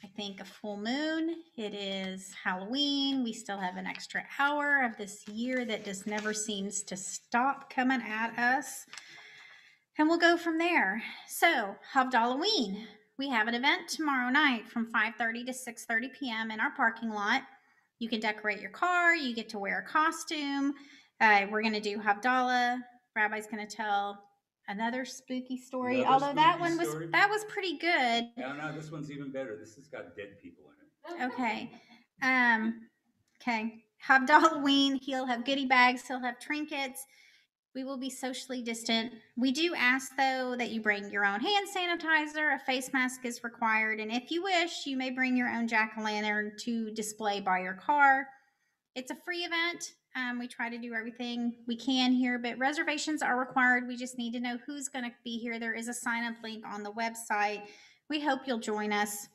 S8: I think, a full moon. It is Halloween. We still have an extra hour of this year that just never seems to stop coming at us. And we'll go from there. So, Halloween. We have an event tomorrow night from 5:30 to 6:30 p.m. in our parking lot. You can decorate your car. You get to wear a costume. We're going to do Havdalah. Rabbi's going to tell another spooky story.
S1: Another
S8: although that
S1: spooky
S8: one
S1: story?
S8: was pretty good.
S1: No, this one's even better. This has got dead people in it.
S8: Okay. Okay. Halloween. He'll have goodie bags. He'll have trinkets. We will be socially distant. We do ask, though, that you bring your own hand sanitizer. A face mask is required. And if you wish, you may bring your own jack-o'-lantern to display by your car. It's a free event. We try to do everything we can here, but reservations are required. We just need to know who's going to be here. There is a sign-up link on the website. We hope you'll join us.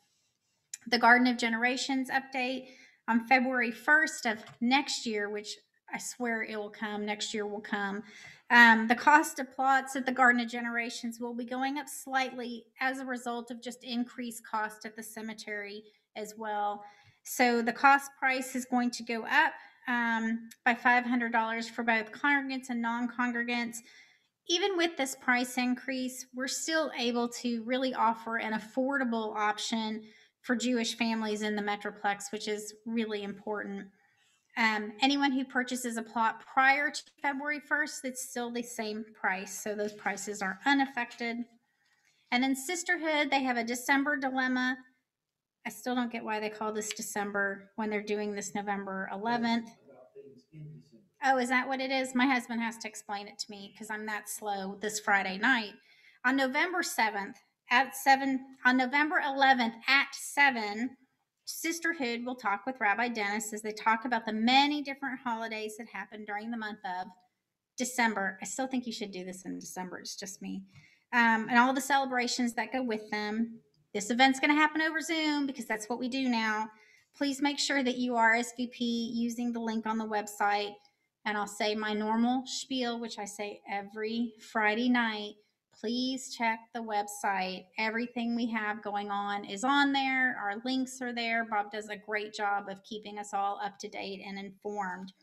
S8: The Garden of Generations update on February 1st of next year, which I swear it will come. Next year will come. The cost of plots at the Garden of Generations will be going up slightly as a result of just increased cost at the cemetery as well. So the cost price is going to go up by $500 for both congregants and non-congregants. Even with this price increase, we're still able to really offer an affordable option for Jewish families in the Metroplex, which is really important. Anyone who purchases a plot prior to February 1st, it's still the same price. So those prices are unaffected. And then Sisterhood, they have a December dilemma. I still don't get why they call this December when they're doing this November 11th. Oh, is that what it is? My husband has to explain it to me because I'm that slow this Friday night. On November 7th at 7, on November 11th at 7, Sisterhood will talk with Rabbi Dennis as they talk about the many different holidays that happen during the month of December. I still think you should do this in December. It's just me. And all the celebrations that go with them. This event's going to happen over Zoom because that's what we do now. Please make sure that you RSVP using the link on the website. And I'll say my normal spiel, which I say every Friday night. Please check the website. Everything we have going on is on there. Our links are there. Bob does a great job of keeping us all up to date and informed.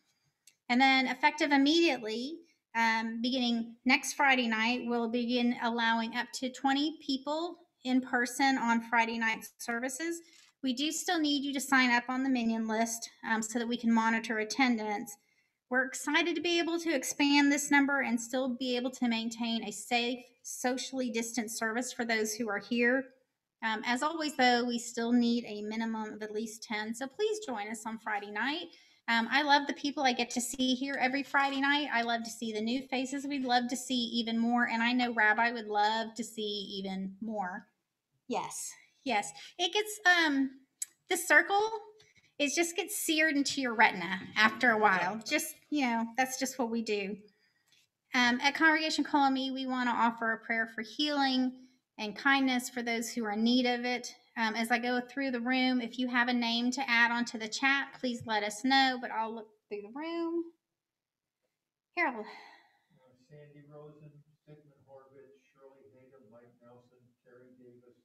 S8: And then effective immediately, beginning next Friday night, we'll begin allowing up to 20 people in person on Friday night services. We do still need you to sign up on the minion list so that we can monitor attendance. We're excited to be able to expand this number and still be able to maintain a safe, socially distant service for those who are here. As always, though, we still need a minimum of at least 10. So please join us on Friday night. I love the people I get to see here every Friday night. I love to see the new faces. We'd love to see even more. And I know Rabbi would love to see even more. Yes. It gets, the circle, it just gets seared into your retina after a while. Just, that's just what we do. At Congregation Kol Ami, we want to offer a prayer for healing and kindness for those who are in need of it. As I go through the room, if you have a name to add onto the chat, please let us know, but I'll look through the room. Harold.
S2: Sandy Rosen, Sigmund Horvitz, Shirley Hagan, Mike Nelson, Terry Davis,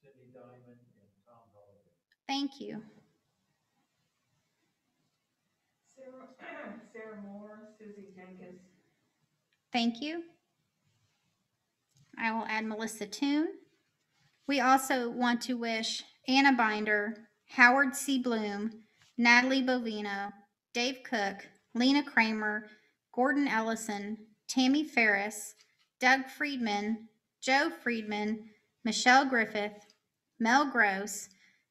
S2: Cindy Diamond, and Tom Holiday.
S8: Thank you.
S5: Sarah Moore, Susie Jenkins.
S8: Thank you. I will add Melissa Toon. We also want to wish Anna Binder, Howard C. Bloom, Natalie Bovino, Dave Cook, Lena Kramer, Gordon Ellison, Tammy Ferris, Doug Friedman, Joe Friedman, Michelle Griffith, Mel Gross,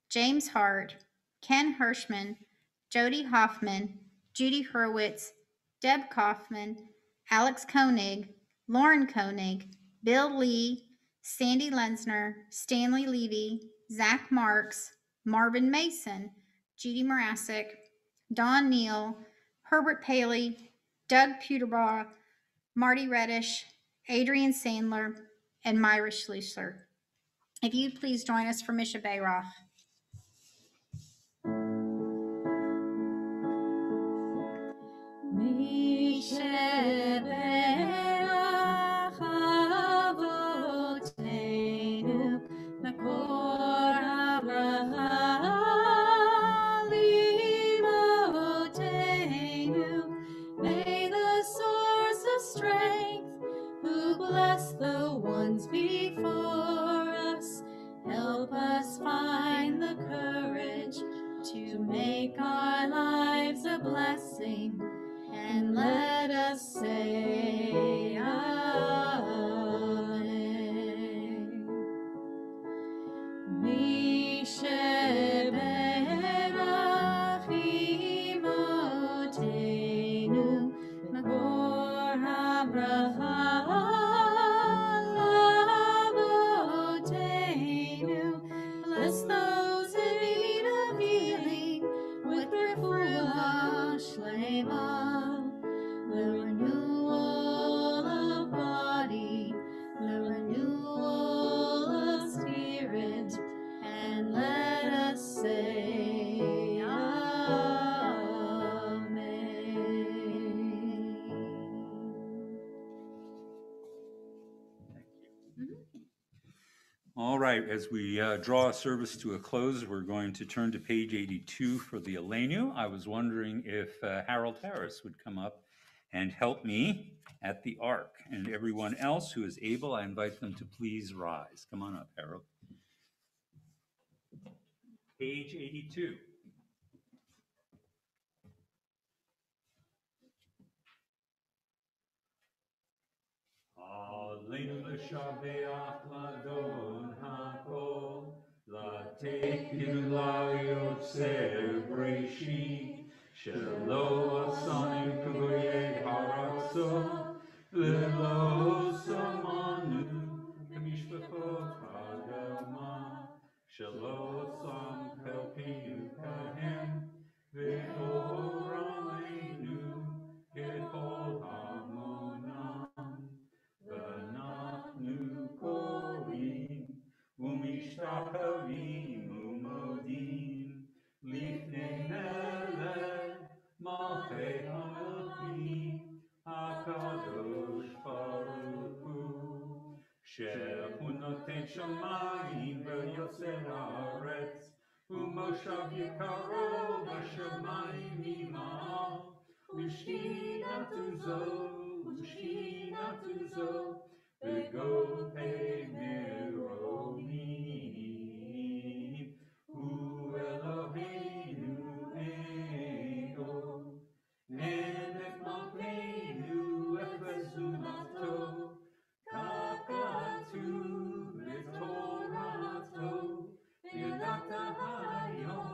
S8: James Hart, Ken Hirschman, Jody Hoffman, Judy Hurwitz, Deb Kaufman, Alex Koenig, Lauren Koenig, Bill Lee, Sandy Lensner, Stanley Levy, Zach Marks, Marvin Mason, Judy Morasic, Don Neal, Herbert Paley, Doug Puterbaugh, Marty Reddish, Adrian Sandler, and Myra Schleusler. If you'd please join us for Misha Bayroff.
S7: sins before us. Help us find the courage to make our lives a blessing, and let us say Amen. Misheberach imotenu, Magor habracha lavotenu. Bless those in need of healing with refuah shlema, the renewal of body, the renewal of spirit, and let us say Amen.
S1: All right, as we draw our service to a close, we're going to turn to page 82 for the Elenu. I was wondering if Harold Harris would come up and help me at the ark. And everyone else who is able, I invite them to please rise. Come on up, Harold. Page 82. Aleinu l'shabeach ladon hakol, latekidu la'yotzer breshit, shelo asanu k'goyei haratzo, v'lo samanu k'mishpachot ha'adama, shelo sam k'elkeinu kahem, v'chol aleinu k'chol hamonam. V'nachnu korim u'mishtachavim u'modim lifnei melech malchei hamelchim hakadosh baruch hu shehu noten shamayim v'yotzer haaretz u'moshav yikaro b'shamayim ima'al u'shkinatu zo v'gopei meromim hu Eloheinu echad emet malkeinu echvezunato kakatu v'torato v'yadata hayom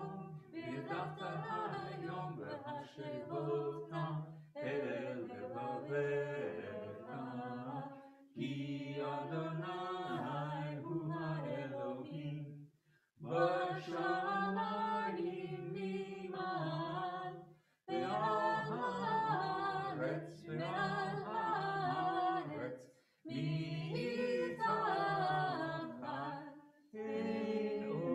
S1: v'hashevota el levavecha ki Adonai hu ha'Elohim b'shamayim mima'al ve'al ha'aretz mi'itachad eino.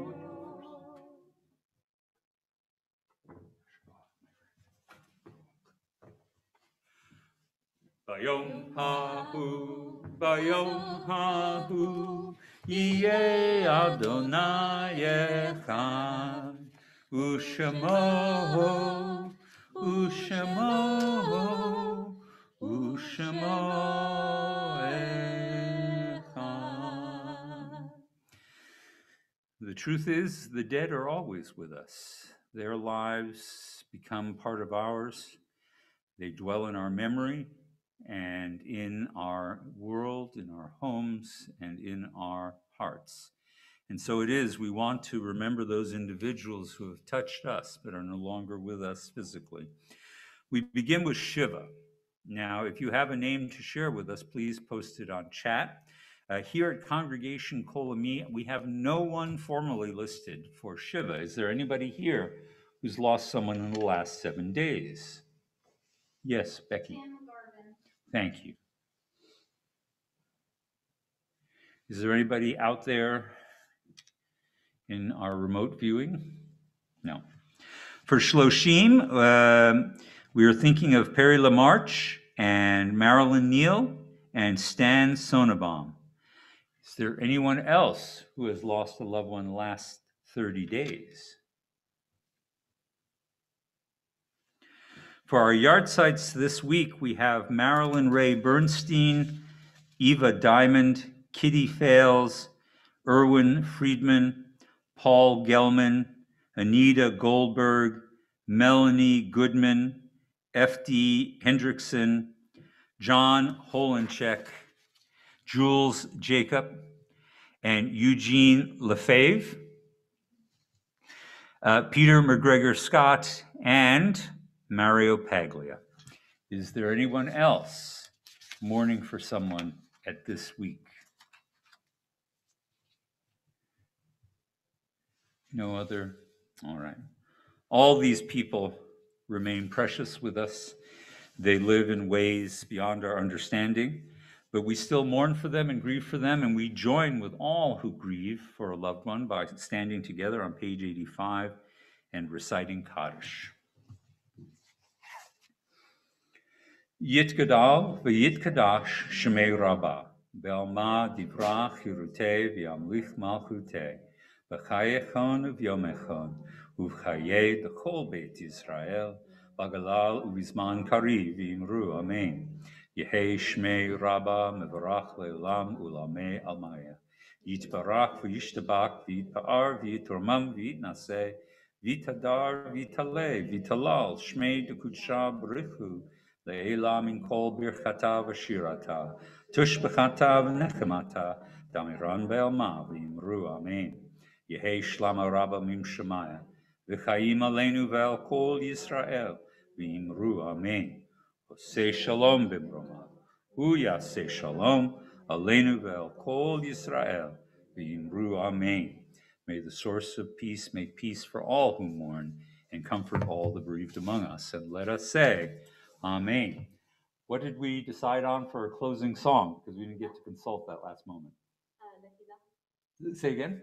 S1: Bayom hahu, yeh Adonai echad, u'shemo echad. The truth is, the dead are always with us. Their lives become part of ours. They dwell in our memory and in our world, in our homes, and in our hearts. And so it is, we want to remember those individuals who have touched us but are no longer with us physically. We begin with Shiva. Now, if you have a name to share with us, please post it on chat. Here at Congregation Kol Ami, we have no one formally listed for Shiva. Is there anybody here who's lost someone in the last 7 days? Yes, Becky. Thank you. Is there anybody out there in our remote viewing? No. For Shloshim, we are thinking of Perry Lamarche and Marilyn Neal and Stan Sonnebaum. Is there anyone else who has lost a loved one in the last 30 days? For our yard sites this week, we have Marilyn Ray Bernstein, Eva Diamond, Kitty Fales, Erwin Friedman, Paul Gelman, Anita Goldberg, Melanie Goodman, F.D. Hendrickson, John Holencheck, Jules Jacob, and Eugene Lefebvre, Peter McGregor Scott, and Mario Paglia. Is there anyone else mourning for someone at this week? No other? All right. All these people remain precious with us. They live in ways beyond our understanding, but we still mourn for them and grieve for them, and we join with all who grieve for a loved one by standing together on page 85 and reciting Kaddish. Yitgadal v'yitkadash shemei Rabbah, be'alma divrach yirutei v'yamlich malchutei, v'chayechon v'yomechon, uv'chayei d'chol beit Yisrael, b'galal uv'izman kari v'imru, amen. Yehei shmei Rabbah mevarach le'olam ulamei almaya. Yitbarach v'yishtabach v'yitpa'ar v'yitormam v'yitnaseh, v'yitadar v'yitaleh v'yitalal shmei d'kudsha b'richu, Le'ela min kol birchata v'shirata, tushbechata v'nechemata, damiran be'alma v'imru, amen. Yehei shlama rabba mim shemaya, v'chaim aleinu ve'al kol Yisrael, v'imru, amen. Oseh shalom b'mroma, hu yaseh shalom, aleinu ve'al kol Yisrael, v'imru, amen. May the source of peace make peace for all who mourn, and comfort all the bereaved among us. And let us say, Amen. What did we decide on for a closing song? Because we didn't get to consult that last moment. Say again?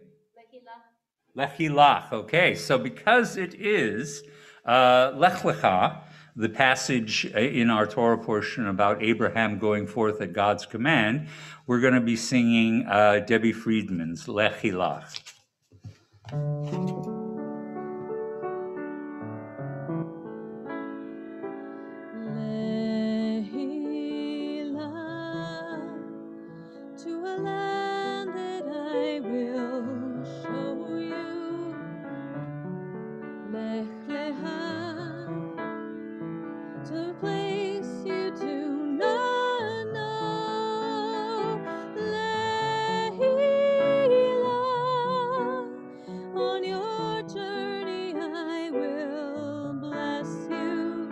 S1: Lech Lach. Okay, so because it is Lech Lecha, the passage in our Torah portion about Abraham going forth at God's command, we're going to be singing Debbie Friedman's Lech Lach.
S7: To a land that I will show you. Lech Lecha, to a place you do not know. Lehila, on your journey I will bless you,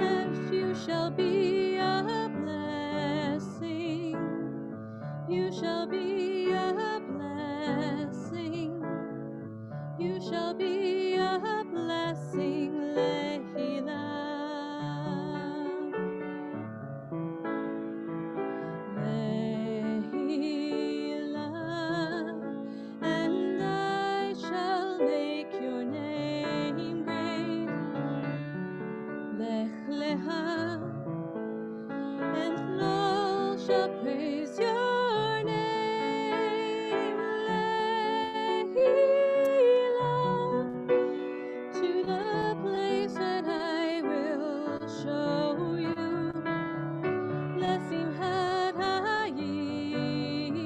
S7: and you shall be a blessing. You shall be a blessing. You shall be a blessing, Lehila. Lehila, and I shall make your name great. Lech Lecha, and all shall praise your name. Lehila, to the place that I will show you. Lesimhat hayim,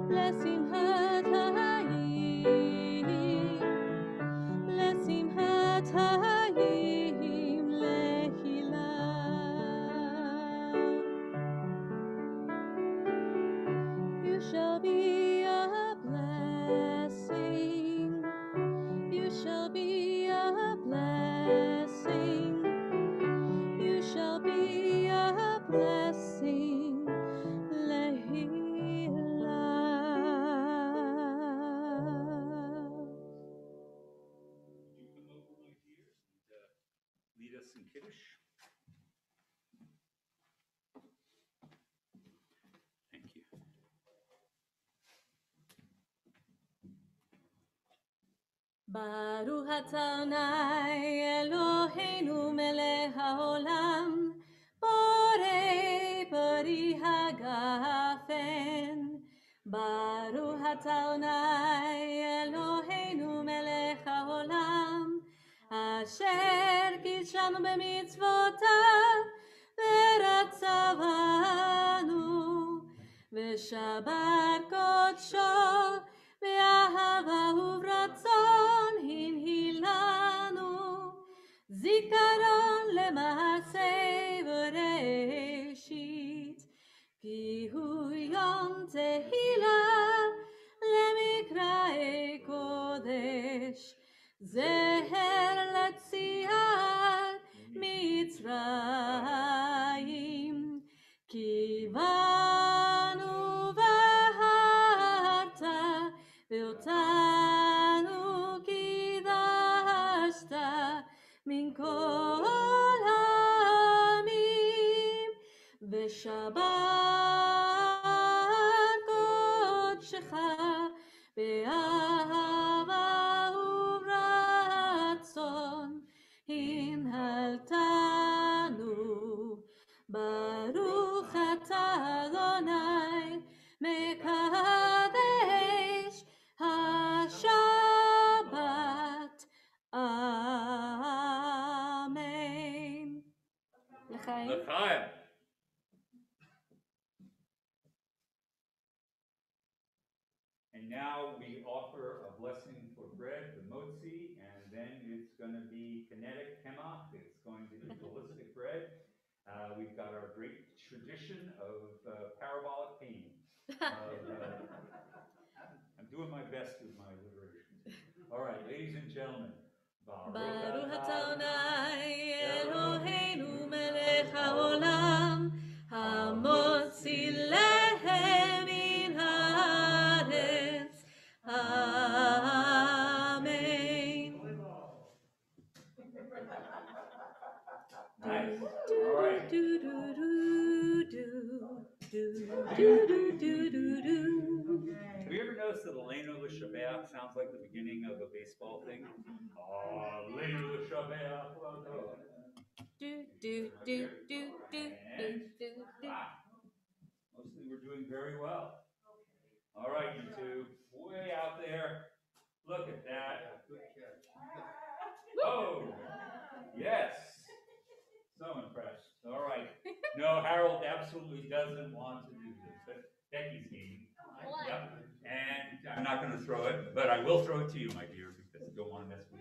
S7: lesimhat hayim, lesimhat hayim, lehila. You shall be a blessing. You shall be a blessing. You shall be a blessing, Lehila.
S1: Would you come over, my dear, and lead us in Kiddush? Thank you.
S7: Baruch Adonai Eloheinu melech haolam, borei pari hagafen. Baruch Adonai Eloheinu melech haolam, asher kidshanu b'mitzvotav v'ratzavanu בשבת קודשו, באהבה וברצון הנהילנו, זיכרון למעשה בראשית, כי הוא יום תהילה למקראי קודש, זהר ליציאת מצרים, כי באנו בהרת ואותנו קידשת מן כל העמים, בשבת קודשך באהבה וברצון הנהלתנו. ברוך אתה אדוני מקדש השבת, אמן. לחיים.
S1: L'chaim. And now we offer a blessing for bread, the motzi, and then it's going to be kinetic kemach. It's going to be ballistic bread. We've got our great tradition of parabolic pain. I'm doing my best with my alliteration. All right, ladies and gentlemen.
S7: Baruch atah Adonai Eloheinu melech haolam, hamotzi lehem min haaretz. Amen.
S1: Nice. All right.
S7: Do do do do do do do do do.
S1: Have you ever noticed that Elena L'Shabeach sounds like the beginning of a baseball thing? Elena L'Shabeach.
S7: Do do do do do do do.
S1: Mostly we're doing very well. All right, you two, way out there. Look at that.
S2: Good catch.
S1: Oh, yes. So impressed. All right. No, Harold absolutely doesn't want to do this, but Becky's game. Yep. And I'm not going to throw it, but I will throw it to you, my dear, because I don't want to mess with